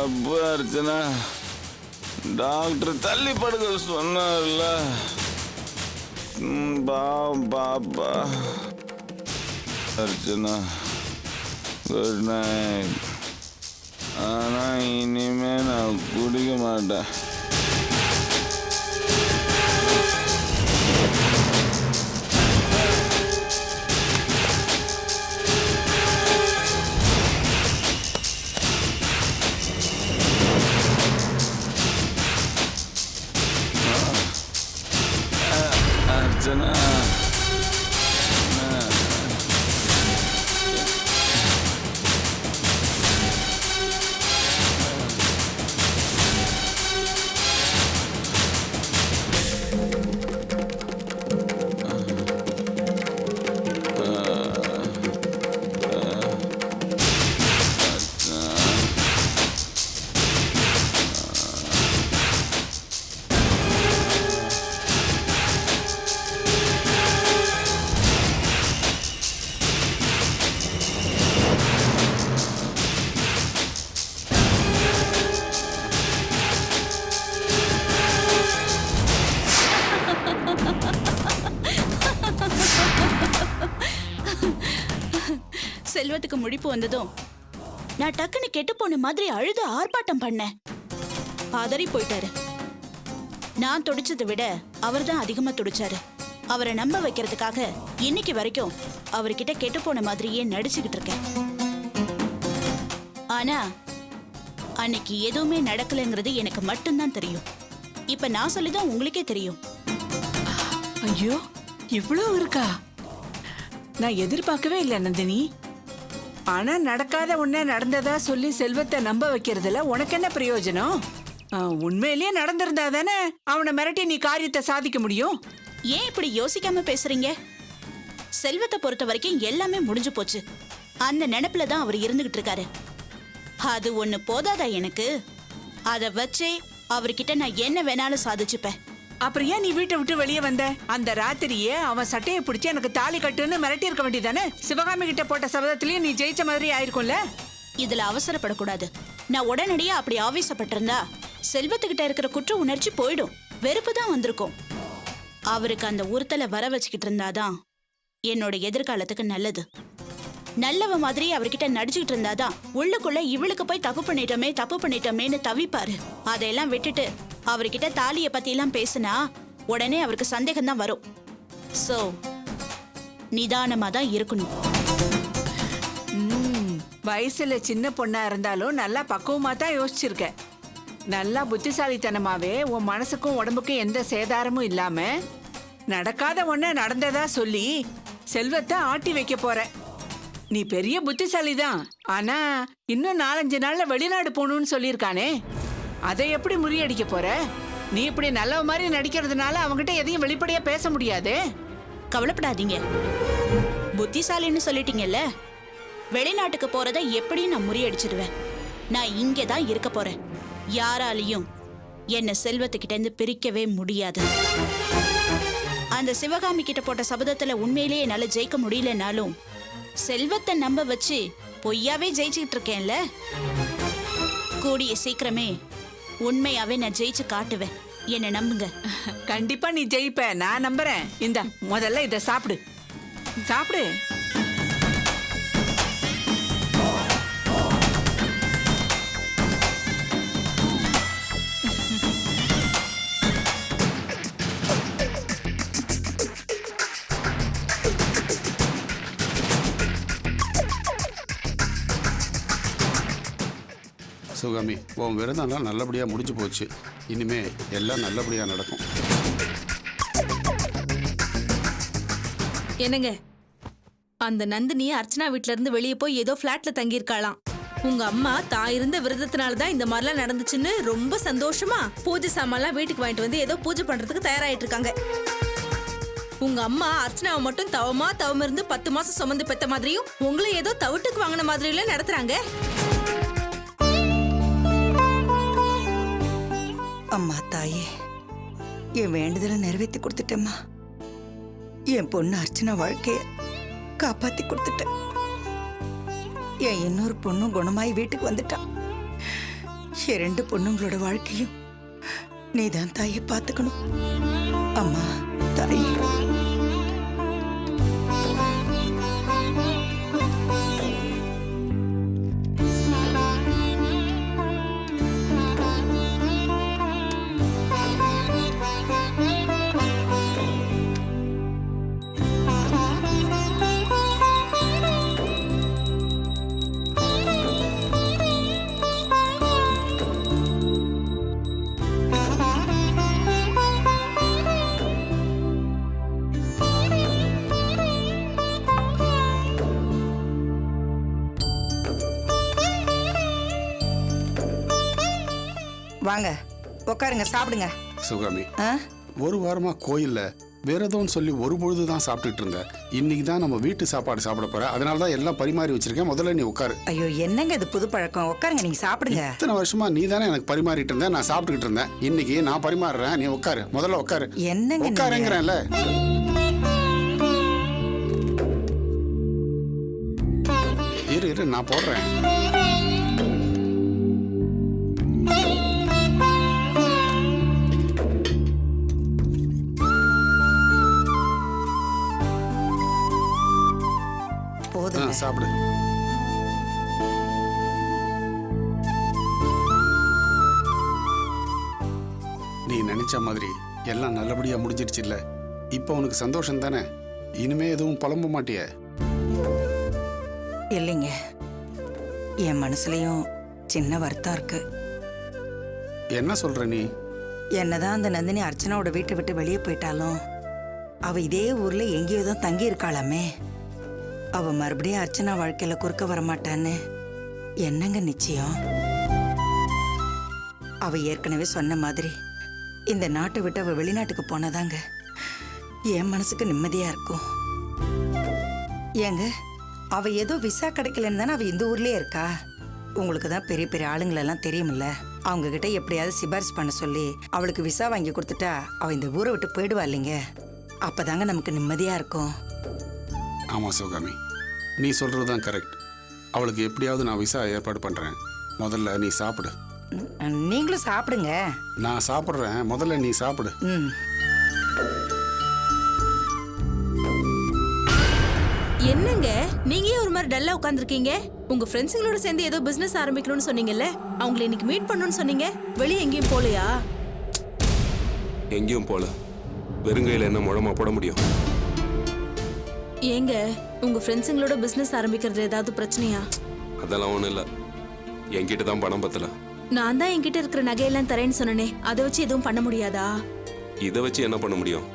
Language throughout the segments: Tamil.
தப்பு அர்ச்சனா. டாக்டர் தள்ளி படுக்க சொன்னார்ல. பாப்பா அர்ச்சனா, குட் நைட். ஆனா இனிமே நான் குடிக்க மாட்டேன். அர்ச்சனா, செல்வத்துக்கு முழிப்பு வந்ததும் நான் டக்குன்னு கெட்டு போன மாதிரி அழுது ஆர்ப்பாட்டம் பண்ணேன். பதறி போயிட்டாரு. நான் துடிச்சதை விட அவர்தான் அதிகமா துடிச்சாரு. அவரை நம்ப வைக்கிறதுக்காக இன்னைக்கு வரைக்கும் அவர்கிட்ட கெட்டு போன மாதிரியே நடிச்சுக்கிட்டு இருக்கேன். ஆனா அன்னைக்கு எதுவுமே நடக்கலைங்கிறது எனக்கு மட்டும்தான் தெரியும். இப்ப நான் சொல்லிதான் உங்களுக்கே தெரியும். ஐயோ, இவ்வளவு இருக்கா? நான் எதிர்பார்க்கவே இல்லை நந்தினி. ஆனா நடக்காத ஒண்ணே நடந்ததா சொல்லி செல்வத்தை நம்ப வைக்கிறதுல உனக்கு என்ன பிரயோஜனம்? உண்மையிலேயே நடந்திருந்தா தானே அவனை மிரட்டி நீ காரியத்தை சாதிக்க முடியும். ஏன் இப்படி யோசிக்காம பேசுறீங்க? செல்வத்தை பொறுத்த வரைக்கும் எல்லாமே முடிஞ்சு போச்சு. அந்த நினைப்புல தான் அவர் இருந்துகிட்டு இருக்காரு. அது ஒண்ணு போதாதா எனக்கு? அத வச்சே அவர்கிட்ட நான் என்ன வேணாலும் சாதிச்சுப்பேன். அப்புறம் ஏன் நீ வீட்டை விட்டு வெளியே வந்த? அந்த ராத்திரியே அவன் சட்டையை பிடிச்சி எனக்கு தாலி கட்டுன்னு மிரட்டி இருக்க வேண்டியதானே? சிவகாமி கிட்ட போட்ட சபதத்திலயும் நீ ஜெயிச்ச மாதிரி ஆயிருக்கும்ல. இதுல அவசரப்படக்கூடாது. நான் உடனடியா அப்படி ஆவேசப்பட்டிருந்தா செல்வத்துக்கிட்ட இருக்கிற குற்ற உணர்ச்சி போயிடும், வெறுப்பு தான் வந்திருக்கும். அவருக்கு அந்த உறுத்தலை வர வச்சுக்கிட்டு இருந்தாதான் என்னோட எதிர்காலத்துக்கு நல்லது. நல்லவ மாதிரி அவர்கிட்ட நடிச்சுக்கிட்டு இருந்தாதான் உள்ளுக்குள்ள இவளுக்கு போய் தப்பு பண்ணிட்டோமேன்னு தவிப்பாரு. அதையெல்லாம் விட்டுட்டு அவர்கிட்ட தாலியை பத்தி எல்லாம் பேசினா உடனே அவருக்கு சந்தேகம் தான் வரும். சோ நிதானமா தான் இருக்கணும். வயசுல சின்ன பொண்ணா இருந்தாலும் நல்லா பக்குவமா தான் யோசிச்சிருக்க. நல்லா புத்திசாலித்தனமாவே உன் மனசுக்கும் உடம்புக்கும் எந்த சேதாரமும் இல்லாம நடக்காத ஒண்ணு நடந்ததா சொல்லி செல்வத்தை ஆட்டி வைக்க போற. நீ பெரிய புத்திசாலிதான். ஆனா இன்னும் 4-5 நாள்ல வெளிநாடு போகணும்னு சொல்லியிருக்கானே, அதை எப்படி முறியடிக்க போற? நீ இப்படி நல்ல மாதிரி நடிக்கிறதுனால அவங்கிட்ட எதையும் வெளிப்படையா பேச முடியாது. கவலைப்படாதீங்க, புத்திசாலின்னு சொல்லிட்டீங்கல்ல. வெளிநாட்டுக்கு போறதை எப்படியும் நான் முறியடிச்சிடுவேன். நான் இங்கதான் இருக்க போறேன். யாராலையும் என்ன செல்வத்துக்கிட்ட இருந்து பிரிக்கவே முடியாது. அந்த சிவகாமி கிட்ட போட்ட சபதத்துல உண்மையிலேயே என்னால ஜெயிக்க முடியலனாலும் செல்வத்தை நம்ப வச்சு பொய்யாவே ஜெயிச்சுக்கிட்டு இருக்கேன்ல. கூடிய சீக்கிரமே உண்மையாவே நான் ஜெயிச்சு காட்டுவேன். என்ன நம்புங்க. கண்டிப்பா நீ ஜெயிப்ப, நான் நம்புறேன். இந்த முதல்ல இத சாப்பிடு. சாப்பிடு. சிவகாமி, உன் விரதம்லாம் நல்லபடியாக முடிஞ்சு போச்சு. இனிமே எல்லாம் நல்லபடியாக நடக்கும். என்னங்க, அந்த நந்தினி அர்ச்சனா வீட்ல இருந்து வெளியே போய் ஏதோ ஃபிளாட்ல தங்கியிருக்காளாம். உங்க அம்மா தான் இருந்த விரதத்தினாலதான் இந்த மாதிரிலாம் நடந்துச்சுன்னு ரொம்ப சந்தோஷமா பூஜை சாமான்லாம் வீட்டுக்கு வாங்கிட்டு வந்து ஏதோ பூஜை பண்றதுக்கு தயாராயிட்டு இருக்காங்க. உங்க அம்மா அர்ச்சனாவை மட்டும் தவம் இருந்து 10 மாசம் சுமந்து பெத்த மாதிரியும் உங்களை ஏதோ தவிட்டுக்கு வாங்கின மாதிரியும் நடத்துறாங்க. அம்மா தாயே, என் வேண்டுதலை நிறைவேற்றி கொடுத்துட்டேம்மா. என் பொண்ணு அர்ச்சனா வாழ்க்கைய காப்பாத்தி கொடுத்துட்டேன். என் இன்னொரு பொண்ணும் குணமாய் வீட்டுக்கு வந்துட்டான். என் 2 பொண்ணுங்களோட வாழ்க்கையும் நீதான் தாயை பார்த்துக்கணும். அம்மா தாய். வாங்க உட்காருங்க, சாப்பிடுங்க. சிவகாமி, ஆ? ஒரு வாரமா கோயில்ல விரதம்னு சொல்லி ஒரு பொழுது தான் சாப்பிட்டுட்டு இருந்தேன். இன்னைக்கு தான் நம்ம வீட்டு சாப்பாடு சாப்பிட போறேன். அதனால தான் எல்லாம் பரிமாறி வச்சிருக்கேன். முதல்ல நீ உட்காரு. ஐயோ என்னங்க இது புது பழக்கம்? உட்காருங்க, நீங்க சாப்பிடுங்க. இத்தனை வருஷமா நீ தானே எனக்கு பரிமாறிட்டு இருந்த, நான் சாப்பிட்டுக்கிட்டு இருந்தேன். இன்னைக்கு நான் பரிமாறுறேன், நீ உட்காரு. முதல்ல உட்காரு. என்னங்க நீங்க? உட்காருங்கிறேன்ல. இரு நான் போடுறேன். போதுங்க. சாப்பிடு. நீ நினைச்ச மாதிரி எல்லாம் நல்லபடியா முடிஞ்சிருச்சு இல்ல? இப்போ உனக்கு சந்தோஷம் தானே? இனிமே எதுவும் புலம்ப மாட்டிய? இல்லைங்க, என் மனசுலயும் சின்ன வருத்தம் இருக்கு. என்ன சொல்ற நீ? என்னதான் அந்த நந்தினி அர்ச்சனாவோட வீட்டை விட்டு வெளியே போயிட்டாலும் அவ இதே ஊர்ல எங்கேயோ தான் தங்கி இருக்காளாமே. அவ மறுபடியும் அர்ச்சனா வாழ்க்கையில குறுக்க வரமாட்டான்னு என்னங்க நிச்சயம்? அவ ஏற்கனவே சொன்ன மாதிரி இந்த நாட்டை விட்டு அவ வெளிநாட்டுக்கு போனதாங்க என் மனசுக்கு நிம்மதியா இருக்கும். ஏங்க, அவ ஏதோ விசா கிடைக்கலன்னு தானே அவ இந்த ஊர்லயே இருக்கா. உங்களுக்கு தான் பெரிய பெரிய ஆளுங்களெல்லாம் தெரியுமில்ல, அவங்க கிட்ட எப்படியாவது சிபாரிசு பண்ண சொல்லி அவளுக்கு விசா வாங்கி கொடுத்துட்டா அவ இந்த ஊரை விட்டு போயிடுவா இல்லைங்க. அப்பதாங்க நமக்கு நிம்மதியா இருக்கும். ஆமா சிவகாமி, நீ சொல்றதுதான் கரெக்ட். அவளுக்கு எப்படியாவது நான் விசா ஏற்பாடு பண்றேன். முதல்ல நீ சாப்பிடு. நீங்களும் சாப்பிடுங்க. நான் சாப்பிட்றேன், முதல்ல நீ சாப்பிடு. ம். என்னங்க நீங்க ஏன் ஒரு மாதிரி டல்லா உட்காந்துருக்கீங்க? உங்க ஃப்ரெண்ட்ஸுங்களோட சேர்ந்து ஏதோ பிசினஸ் ஆரம்பிக்கணும்னு சொன்னீங்கல்ல, அவங்களை இன்னைக்கு மீட் பண்ணணும்னு சொன்னீங்க. வெளியே எங்கேயும் போலையா? எங்கேயும் போல. வெறுங்கையில் என்ன முழமா போட முடியும்? ஏங்க உங்க ஃப்ரெண்ட்ஸுங்களோட பிசினஸ் ஆரம்பிக்கிறது ஏதாவது பிரச்சனையா? அதெல்லாம் ஒன்றும் இல்லை. என்கிட்ட தான் பணம் பத்தல. நான் தான் என்கிட்ட இருக்கிற நகையெல்லாம் தரேன்னு சொன்னனே, அதை வச்சு எதுவும் பண்ண முடியாதா? இதை வச்சு என்ன பண்ண முடியும்?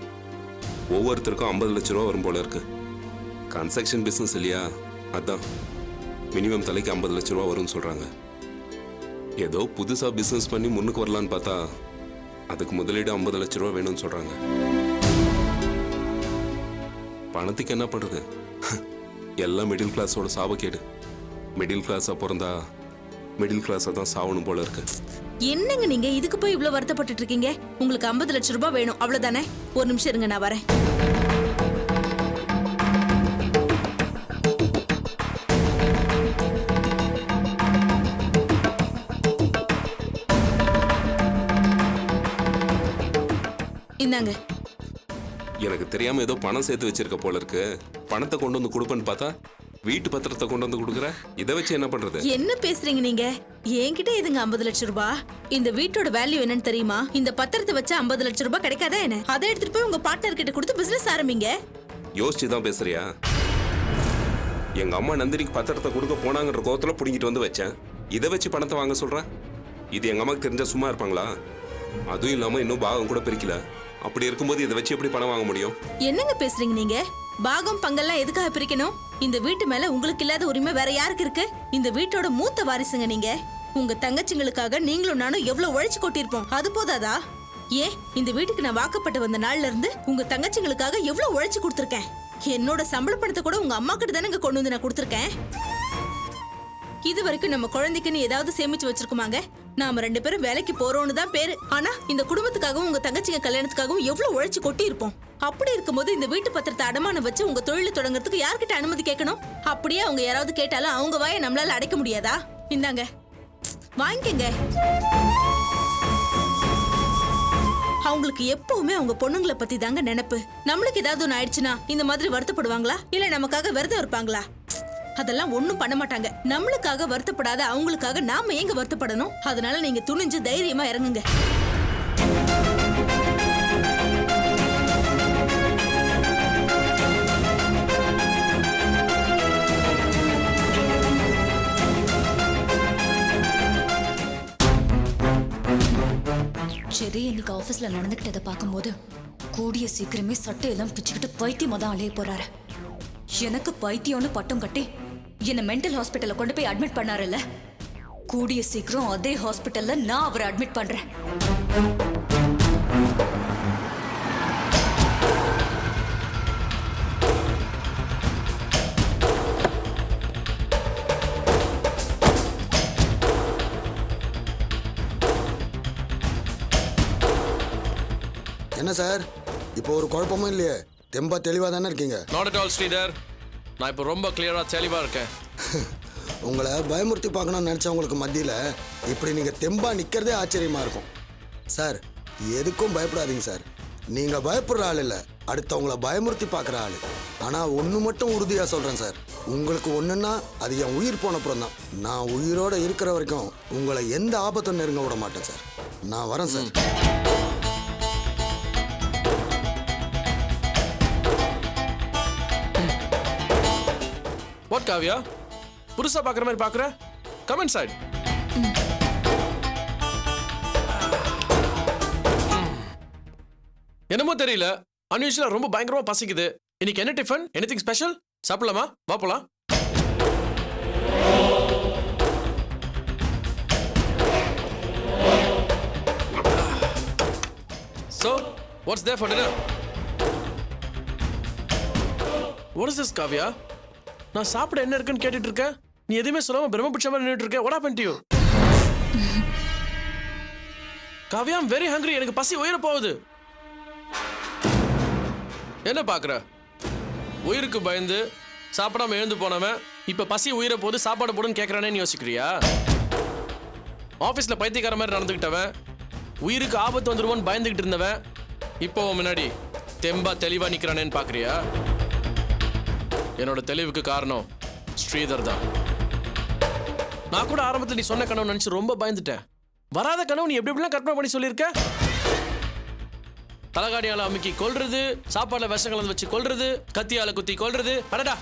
ஒவ்வொருத்தருக்கும் 50 லட்ச ரூபா வரும் போல இருக்கு. கன்ஸ்ட்ரக்ஷன் பிஸ்னஸ் இல்லையா, அதான் மினிமம் தலைக்கு 50 லட்ச ரூபா வரும்னு சொல்றாங்க. ஏதோ புதுசா பிஸ்னஸ் பண்ணி முன்னுக்கு வரலான்னு பார்த்தா அதுக்கு முதலீடு 50 லட்ச ரூபா வேணும்னு சொல்றாங்க. பணத்துக்கு என்ன பண்றது? எல்லாம் மிடில் கிளாஸோட சாபக்கேடு. மிடில் கிளாஸா பிறந்தா மிடில் கிளாஸா தான் சாவணும் போல இருக்கு. என்னங்க நீங்க இதுக்கு போய் இவ்வளவு வருத்தப்பட்டு இருக்கீங்க? உங்களுக்கு 50 லட்சம் ரூபாய் வேணும், அவ்வளவுதானே? ஒரு நிமிஷம் இருங்க, நான் வரேன். இந்தாங்க. எனக்கு தெரியாம ஏதோ பணம் சேர்த்து வச்சிருக்க போல இருக்கு. பணத்தை கொண்டு வந்து கொடுப்பேன்னு பார்த்தா வீட்டு பத்திரத்தை கொண்டு வந்து கொடுக்குற. இதை வச்சு என்ன பண்றது? என்ன பேசுறீங்க நீங்க? என்கிட்ட இதுங்க 50 லட்சம் ரூபாய். இந்த வீட்டோட வேல்யூ என்னன்னு தெரியுமா? இந்த பத்திரத்தை வச்சு 50 லட்சம் ரூபாய் கிடைக்காதா என்ன? அதை எடுத்துட்டு போய் உங்க பார்ட்னர் கிட்ட கொடுத்து பிசினஸ் ஆரம்பிங்க. யோசிச்சுதான் பேசுறியா? எங்க அம்மா நந்தினிக்கு பத்திரத்தை கொடுக்க போனாங்கன்ற கோவத்துல புடிங்கிட்டு வந்து வச்சேன். இதை வச்சு பணத்தை வாங்க சொல்றேன். இது எங்க அம்மாக்கு தெரிஞ்சா சும்மா இருப்பாங்களா? அதுவும் இல்லாம இன்னும் பாகம் கூட பிரிக்கல. அப்படி இருக்கும்போது இதை வச்சு எப்படி பணம் வாங்க முடியும்? என்னங்க பேசுறீங்க நீங்க? பாகம் பங்கெல்லாம் எதுக்காக பிரிக்கணும்? இந்த வீட்டு மேல உங்களுக்கு இல்லாத உரிமை வேற யாருக்கு இருக்கு? இந்த வீட்டோட மூத்த வாரிசுங்க நீங்க. உங்க தங்கச்சிங்களுக்காக நீங்களும் நானும் எவ்வளவு உழைச்சு கொட்டிருப்போம், அது போதாதா? ஏன் இந்த வீட்டுக்கு நான் வாக்கப்பட்டு வந்த நாள்ல இருந்து உங்க தங்கச்சிங்களுக்காக எவ்வளவு உழைச்சு கொடுத்துருக்கேன். என்னோட சம்பள பணத்தை கூட உங்க அம்மா கிட்ட தானே கொண்டு வந்து நான் கொடுத்துருக்கேன். இது வரைக்கும் நம்ம குழந்தைக்குன்னு ஏதாவது சேமிச்சு வச்சிருக்குமாங்க? நாம 2 பேரும் வேலைக்கு போறோம்னு தான் பேரு. ஆனா இந்த குடும்பத்துக்காகவும் உங்க தங்கச்சிங்க கல்யாணத்துக்காகவும் எவ்வளவு உழைச்சு கொட்டி இருப்போம். அப்படி இருக்கும்போது இந்த வீட்டு பத்திரத்தை அடமானம் வச்சு உங்க தொழில தொடங்குறதுக்கு யார்கிட்ட அனுமதி கேட்கணும்? அப்படியே அவங்க யாராவது கேட்டாலும் அவங்க வாயை நம்மளால அடைக்க முடியாதா? இந்தாங்க. வாங்கிக்கங்க. அவங்களுக்கு எப்பவுமே அவங்க பொண்ணுங்களை பத்தி தாங்க நினைப்பு. நம்மளுக்கு ஏதாவது ஒண்ணு ஆயிடுச்சுன்னா இந்த மாதிரி வருத்தப்படுவாங்களா, இல்ல நமக்காக விரதம் இருப்பாங்களா? அதெல்லாம் ஒண்ணும் பண்ண மாட்டாங்க. நம்மளுக்காக வருத்தப்படாத அவங்களுக்காக நாம ஏங்க வருத்தப்படணும்? அதனால நீங்க துணிஞ்சு தைரியமா இறங்குங்க. சரி, இன்னைக்கு ஆபீஸ்ல நடந்துகிட்டதை பார்க்கும்போது கூடிய சீக்கிரமே சட்டையெல்லாம் பிச்சுக்கிட்டு பைத்தியமா தான் அலைய போறாரு. எனக்கு பைத்தியம்னு பட்டம் கட்டி என்னை மென்டல் ஹாஸ்பிட்டல்ல கொண்டு போய் அட்மிட் பண்ணாருல்ல, கூடிய சீக்கிரம் அதே ஹாஸ்பிட்டல்ல நான் அவரை அட்மிட் பண்றேன். என்ன சார், இப்போ ஒரு குழப்பமும் இல்லையே? தெம்பா தெளிவாக தானே இருக்கீங்க? நாட் அட் ஆல் ஸ்ரீதர், நான் இப்போ ரொம்ப கிளியராக தெளிவாக இருக்கேன். உங்களை பயமுறுத்தி பார்க்கணும்னு நினச்சவங்களுக்கு மத்தியில் இப்படி நீங்கள் தெம்பா நிற்கிறதே ஆச்சரியமாக இருக்கும். சார், எதுக்கும் பயப்படாதீங்க சார். நீங்கள் பயப்படுற ஆள் இல்லை, அடுத்தவங்கள பயமுறுத்தி பார்க்குற ஆள். ஆனால் ஒன்று மட்டும் உறுதியாக சொல்கிறேன் சார், உங்களுக்கு ஒன்றுன்னா அது என் உயிர் போனப்புறம் தான். நான் உயிரோடு இருக்கிற வரைக்கும் உங்களை எந்த ஆபத்தும் நெருங்க விட மாட்டேன் சார். நான் வரேன் சார். வாட் காவியா, புதுசா பார்க்குற மாதிரி பார்க்குற? Come inside. என்னமோ தெரியல, அன்யூஷுவலா ரொம்ப பயங்கரமா பசிக்குது. இன்னைக்கு என்ன டிஃபன்? Anything special? சாப்பிடலாமா? வா போலாம். So, what's there for dinner? What is this, Kavya? நான் சாப்பிட என்ன இருக்குன்னு கேட்டுட்டு இருக்கேன், நீ எதுவுமே சொல்லாம பிரம்மபுட்ச மாதிரி நின்னுட்டு இருக்க. What happened to you? Kavya, I'm very hungry. எனக்கு பசி உயிர போகுது. என்ன பாக்குற? உயிருக்கு பயந்து சாப்பிடாம எழுந்து போனவன் இப்ப பசி உயிர போது சாப்பாடு போடுன்னு கேட்கறானேன்னு யோசிக்கிறியா? ஆபீஸ்ல பைத்தியக்கார மாதிரி நடந்துக்கிட்டவன், உயிருக்கு ஆபத்து வந்துருமோன்னு பயந்துகிட்டு இருந்தவன், இப்போ முன்னாடி தெம்பா தெளிவா நிக்கிறானேன்னு பாக்குறியா? என்னோட தெளிவுக்கு காரணம் ஸ்ரீதர் தான். நான் கூட ஆரம்பத்தில் நீ சொன்ன கனவு நினைச்சு ரொம்ப பயந்துட்டேன். வராத கனவு நீ எப்படி எப்படிலாம் கற்பனை பண்ணி சொல்லியிருக்க. தலகாடியால அமுக்கி கொல்றது, சாப்பாடுல விஷம் கலந்து வச்சு கொல்றது, கத்தியால குத்தி கொல்றது, அடடா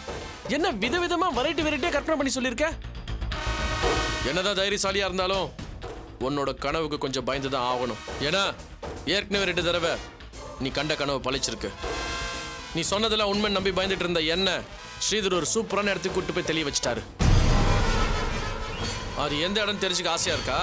என்ன விதவிதமா வெரைட்டியா கற்பனை பண்ணி சொல்லியிருக்க. என்னதான் தைரியசாலியா இருந்தாலும் உன்னோட கனவுக்கு கொஞ்சம் பயந்து தான் ஆகணும். ஏன்னா ஏற்கனவே 2 தடவை நீ கண்ட கனவு பழிச்சிருக்கு. நீ சொன்னதெல்லாம் உண்மை நம்பி பயந்துட்டு இருந்த என்ன ஸ்ரீதர் ஒரு சூப்பரான இடத்துக்கு கூட்டு போய் தெளிய வச்சிட்டாரு. அது எந்த இடம் தெரிஞ்சுக்க ஆசையா இருக்கா?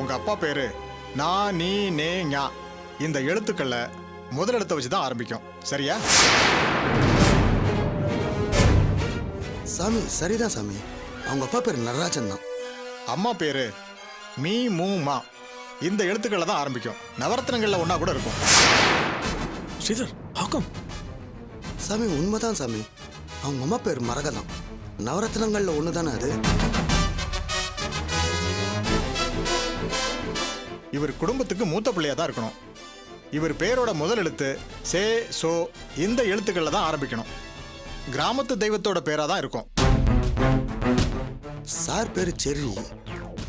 உங்க அப்பா பேரு நா நீ நே ஞா. இந்த எழுத்துக்கள்ல முதல் எழுத்தை வச்சு தான் ஆரம்பிக்கும். சரியா? சாமி, சரிதான் சாமி. அவங்க அப்பா பேர் நடராஜன் தான். அம்மா பேரு மீ மூ மா. இந்த எழுத்துக்கள்ல தான் ஆரம்பிக்கும். நவரத்னங்கள்ல ஒன்னா கூட இருக்கும். ஸ்ரீதர், ஹாக்கம்? சாமி, உண்மைதான் சாமி. அவங்க அம்மா பேர் மரகதம். நவரத்னங்கள்ல ஒன்று தானே அது? இவர் குடும்பத்துக்கு மூத்த பிள்ளையா தான் இருக்கணும். இவர் பேரோட முதல் எழுத்து சே சோ இந்த எழுத்துக்கள்ல தான் ஆரம்பிக்கணும். கிராமத்து தெய்வத்தோட பேரா தான் இருக்கும். சார் பேரு செர்ரி.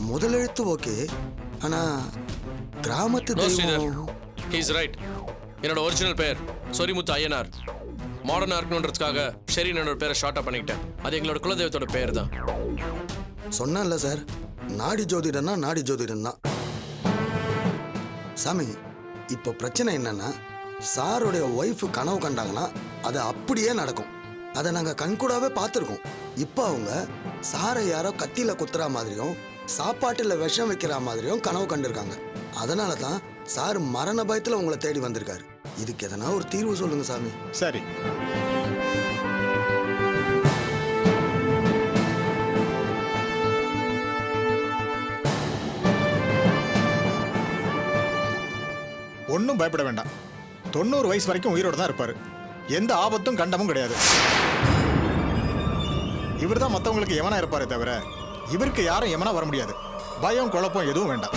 முதல் எழுத்து ஓகே, ஆனா கிராமத்து தெய்வம். He's right. என்னோட ஒரிஜினல் பேர் சொரிமுத்து ஐயனார். மாடர்னா இருக்கணுன்றதுக்காக ஷெரின் என்னோட பேரை ஷார்ட்டா பண்ணிக்கிட்டேன். அது எங்களோட குலதெய்வத்தோட பேர் தான். சொன்னேன்ல சார், நாடி ஜோதிடம்னா நாடி ஜோதிடம் தான். சாமி, இப்போ பிரச்சனை என்னன்னா, சாருடைய ஒய்ஃபு கனவு கண்டாங்கன்னா அது அப்படியே நடக்கும். அதை நாங்கள் கண்கூடாவே பார்த்துருக்கோம். இப்போ அவங்க சாரை யாரோ கத்தியில் குத்துற மாதிரியும் சாப்பாட்டில் விஷம் வைக்கிற மாதிரியும் கனவு கண்டிருக்காங்க. அதனால தான் சார் மரண பயத்தில் உங்களை தேடி வந்திருக்காரு. இதுக்கு எதனா ஒரு தீர்வு சொல்லுங்க சாமி. சரி, ஒன்றும் பயப்பட வேண்டாம். 90 வயசு வரைக்கும் உயிரோடு தான் இருப்பாரு. எந்த ஆபத்தும் கண்டமும் கிடையாது. இவர் தான் மற்றவங்களுக்கு எவனா இருப்பாரே தவிர இவருக்கு யாரும் எவனா வர முடியாது. பயம் குழப்பம் எதுவும் வேண்டாம்.